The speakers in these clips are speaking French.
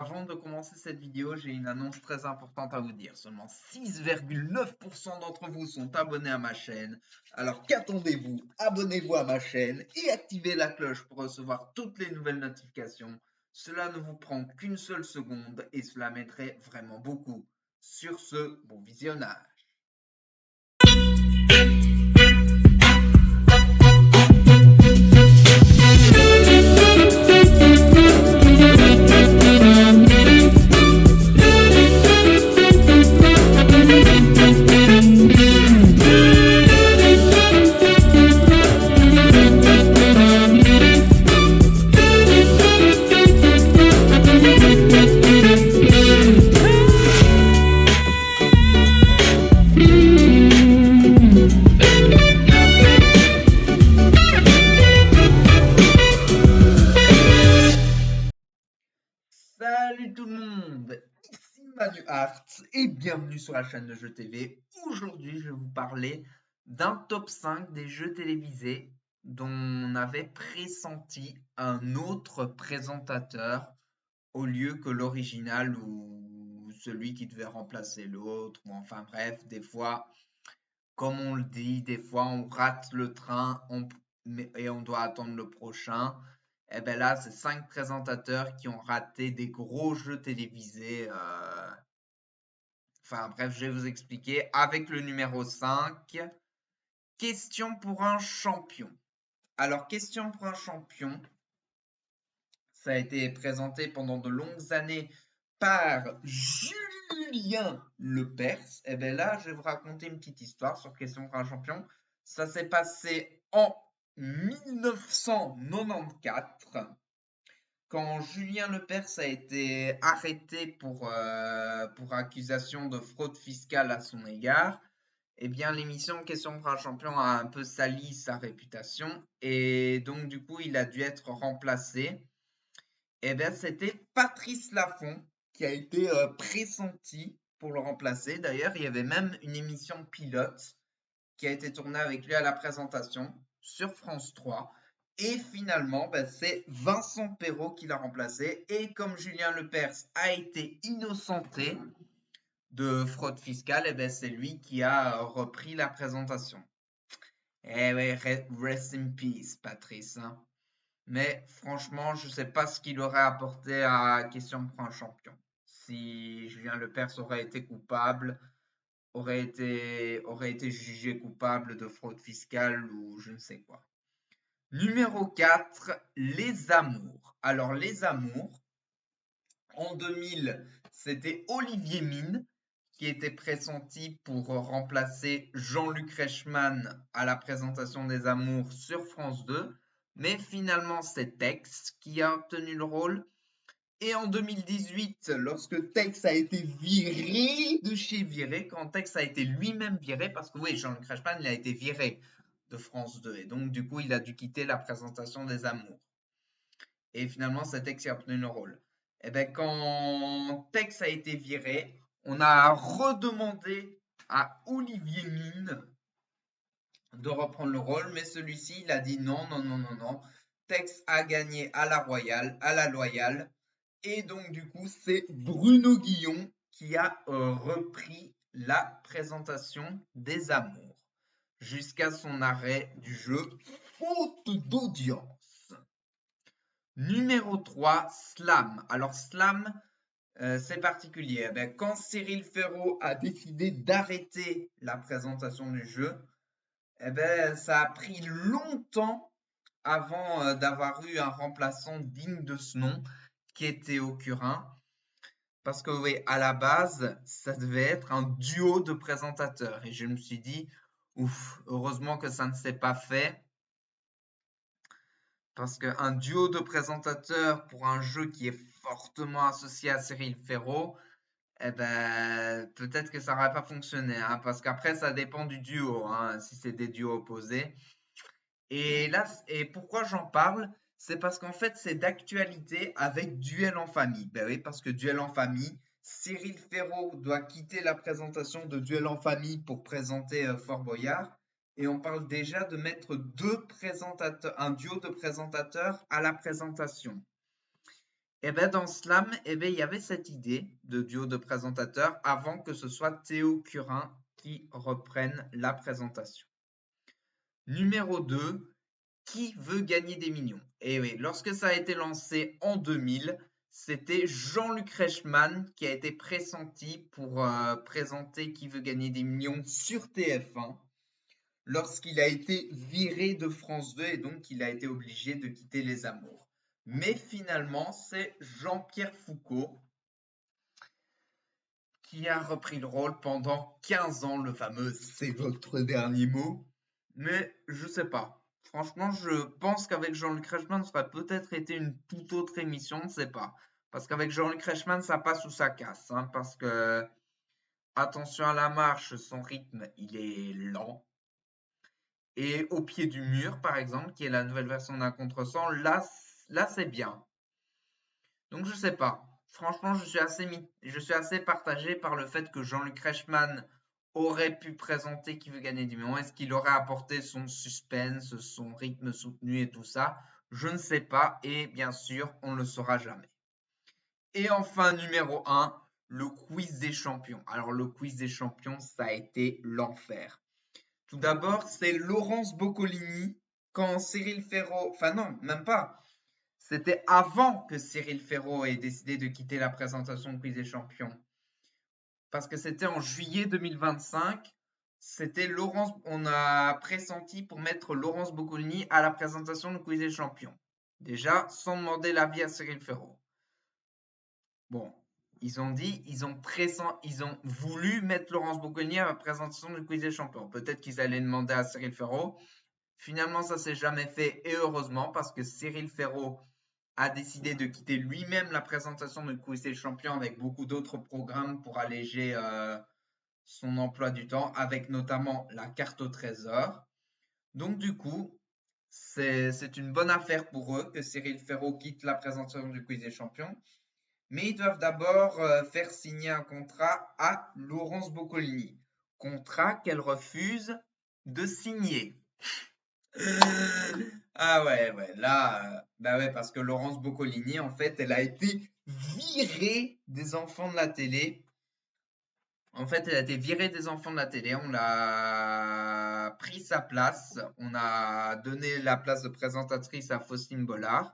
Avant de commencer cette vidéo, j'ai une annonce très importante à vous dire. Seulement 6,9% d'entre vous sont abonnés à ma chaîne. Alors qu'attendez-vous? Abonnez-vous à ma chaîne et activez la cloche pour recevoir toutes les nouvelles notifications. Cela ne vous prend qu'une seule seconde et cela m'aiderait vraiment beaucoup. Sur ce, bon visionnage. Salut tout le monde, ici Manu Arts et bienvenue sur la chaîne de Jeux TV. Aujourd'hui, je vais vous parler d'un top 5 des jeux télévisés dont on avait pressenti un autre présentateur au lieu que l'original ou celui qui devait remplacer l'autre, ou enfin bref, des fois, comme on le dit, des fois on rate le train et on doit attendre le prochain. Et bien là, c'est 5 présentateurs qui ont raté des gros jeux télévisés. Enfin bref, je vais vous expliquer. Avec le numéro 5, question pour un champion. Alors, question pour un champion, ça a été présenté pendant de longues années par Julien Lepers. Et bien là, je vais vous raconter une petite histoire sur Question pour un champion. Ça s'est passé en 1994, quand Julien Lepers a été arrêté pour accusation de fraude fiscale à son égard. Eh bien, l'émission Question pour un champion a un peu sali sa réputation et donc du coup, il a dû être remplacé. Eh bien, c'était Patrice Laffont qui a été pressenti pour le remplacer. D'ailleurs, il y avait même une émission pilote qui a été tournée avec lui à la présentation sur France 3. Et finalement, ben, c'est Vincent Perrault qui l'a remplacé. Et comme Julien Lepers a été innocenté de fraude fiscale, eh ben, c'est lui qui a repris la présentation. Eh oui, rest in peace, Patrice, hein. Mais franchement, je ne sais pas ce qu'il aurait apporté à Question pour un champion. Si Julien Lepers aurait été coupable, aurait été jugé coupable de fraude fiscale ou je ne sais quoi. Numéro 4, Les Amours. Alors, Les Amours, en 2000, c'était Olivier Mine qui était pressenti pour remplacer Jean-Luc Reichmann à la présentation des Amours sur France 2. Mais finalement, c'est Tex qui a obtenu le rôle. Et en 2018, lorsque Tex a été viré de chez Viré, quand Tex a été lui-même viré, parce que oui, Jean-Luc Reichmann, il a été viré de France 2, et donc du coup, il a dû quitter la présentation des Amours. Et finalement, c'est Tex qui a obtenu le rôle. Et bien, quand Tex a été viré, on a redemandé à Olivier Mine de reprendre le rôle, mais celui-ci, il a dit non, non, non, non, non. Tex a gagné à la Royale, à la Loyale, et donc du coup, c'est Bruno Guillon qui a repris la présentation des Amours jusqu'à son arrêt du jeu, faute d'audience. Numéro 3, Slam. Alors Slam, c'est particulier. Eh ben, quand Cyril Ferraud a décidé d'arrêter la présentation du jeu, eh ben, ça a pris longtemps avant d'avoir eu un remplaçant digne de ce nom, qui était Ocurin. Parce que oui, à la base, ça devait être un duo de présentateurs. Et je me suis dit, ouf, heureusement que ça ne s'est pas fait. Parce qu'un duo de présentateurs pour un jeu qui est fortement associé à Cyril Ferraud, eh ben, peut-être que ça n'aurait pas fonctionné, hein, parce qu'après, ça dépend du duo, hein, si c'est des duos opposés. Et là, et pourquoi j'en parle? C'est parce qu'en fait, c'est d'actualité avec Duel en famille. Ben oui, parce que Duel en famille, Cyril Ferraud doit quitter la présentation de Duel en famille pour présenter Fort Boyard. Et on parle déjà de mettre deux présentateurs, un duo de présentateurs à la présentation. Et bien dans Slam, il y avait cette idée de duo de présentateurs avant que ce soit Théo Curin qui reprenne la présentation. Numéro 2, qui veut gagner des millions? Et oui, lorsque ça a été lancé en 2000, c'était Jean-Luc Reichmann qui a été pressenti pour présenter Qui veut gagner des millions sur TF1 lorsqu'il a été viré de France 2 et donc il a été obligé de quitter Les Amours. Mais finalement, c'est Jean-Pierre Foucault qui a repris le rôle pendant 15 ans, le fameux C'est votre dernier mot. Mais je sais pas. Franchement, je pense qu'avec Jean-Luc Reichmann, ça aurait peut-être été une toute autre émission, on ne sait pas. Parce qu'avec Jean-Luc Reichmann, ça passe ou ça casse. Parce que, attention à la marche, son rythme, il est lent. Et Au pied du mur, par exemple, qui est la nouvelle version d'un contresens, là c'est bien. Donc je sais pas. Franchement, je suis assez partagé par le fait que Jean-Luc Reichmann aurait pu présenter Qui veut gagner des millions. Est-ce qu'il aurait apporté son suspense, son rythme soutenu et tout ça? Je ne sais pas et bien sûr, on ne le saura jamais. Et enfin, numéro 1, le quiz des champions. Alors le quiz des champions, ça a été l'enfer. Tout d'abord, c'est Laurence Boccolini quand Cyril Ferraud, enfin non, même pas. C'était avant que Cyril Ferraud ait décidé de quitter la présentation de Quiz des Champions. Parce que c'était en juillet 2025. C'était Laurence, on a pressenti pour mettre Laurence Boccolini à la présentation de Quiz des Champions. Déjà, sans demander l'avis à Cyril Ferraud. Bon, ils ont voulu mettre Laurence Boccolini à la présentation du Quiz des Champions. Peut-être qu'ils allaient demander à Cyril Ferraud. Finalement, ça s'est jamais fait et heureusement parce que Cyril Ferraud a décidé de quitter lui-même la présentation de Quiz des Champions avec beaucoup d'autres programmes pour alléger son emploi du temps, avec notamment la carte au trésor. Donc du coup, c'est une bonne affaire pour eux que Cyril Ferraud quitte la présentation du Quiz des Champions. Mais ils doivent d'abord faire signer un contrat à Laurence Boccolini. Contrat qu'elle refuse de signer. Ah ouais, là, bah ouais, parce que Laurence Boccolini, en fait, elle a été virée des enfants de la télé. En fait, elle a été virée des enfants de la télé. On l'a pris sa place. On a donné la place de présentatrice à Faustine Bollard.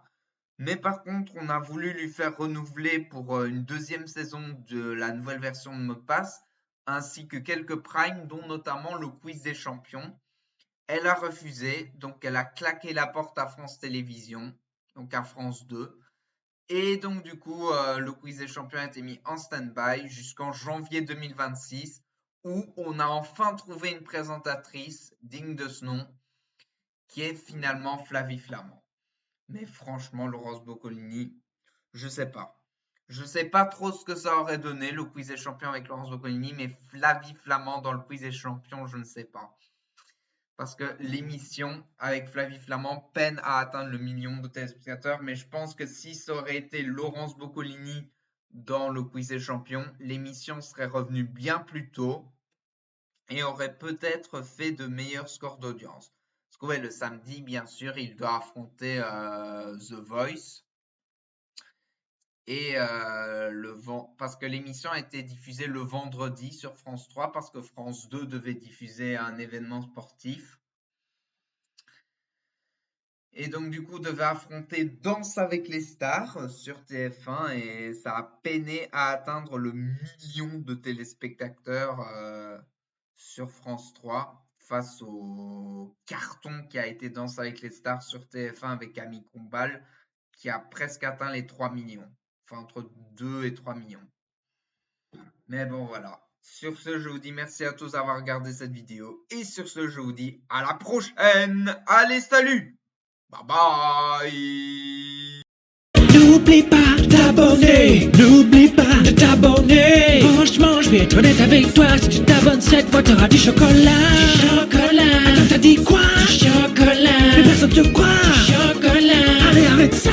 Mais par contre, on a voulu lui faire renouveler pour une deuxième saison de la nouvelle version de Mot de passe, ainsi que quelques primes, dont notamment le quiz des champions. Elle a refusé, donc elle a claqué la porte à France Télévisions, donc à France 2. Et donc du coup, le quiz des champions a été mis en stand-by jusqu'en janvier 2026, où on a enfin trouvé une présentatrice digne de ce nom, qui est finalement Flavie Flament. Mais franchement, Laurence Boccolini, je sais pas. Je sais pas trop ce que ça aurait donné, le quiz des champions avec Laurence Boccolini, mais Flavie Flament dans le quiz des champions, je ne sais pas. Parce que l'émission avec Flavie Flament peine à atteindre le million de téléspectateurs, mais je pense que si ça aurait été Laurence Boccolini dans le quiz des champions, l'émission serait revenue bien plus tôt et aurait peut-être fait de meilleurs scores d'audience. Parce que ouais, le samedi, bien sûr, il doit affronter The Voice. Et parce que l'émission a été diffusée le vendredi sur France 3 parce que France 2 devait diffuser un événement sportif. Et donc du coup devait affronter Danse avec les stars sur TF1 et ça a peiné à atteindre le million de téléspectateurs sur France 3 face au carton qui a été Danse avec les stars sur TF1 avec Camille Combal qui a presque atteint les 3 millions. Enfin, entre 2 et 3 millions. Mais bon, voilà. Sur ce, je vous dis merci à tous d'avoir regardé cette vidéo. Et sur ce, je vous dis à la prochaine. Allez, salut! Bye bye! N'oublie pas de t'abonner. N'oublie pas de t'abonner. Franchement, je vais être honnête avec toi. Si tu t'abonnes cette fois, t'auras du chocolat. Du chocolat. Attends, t'as dit quoi? Du chocolat. Mais personne te croit. Du chocolat. Allez, arrête ça.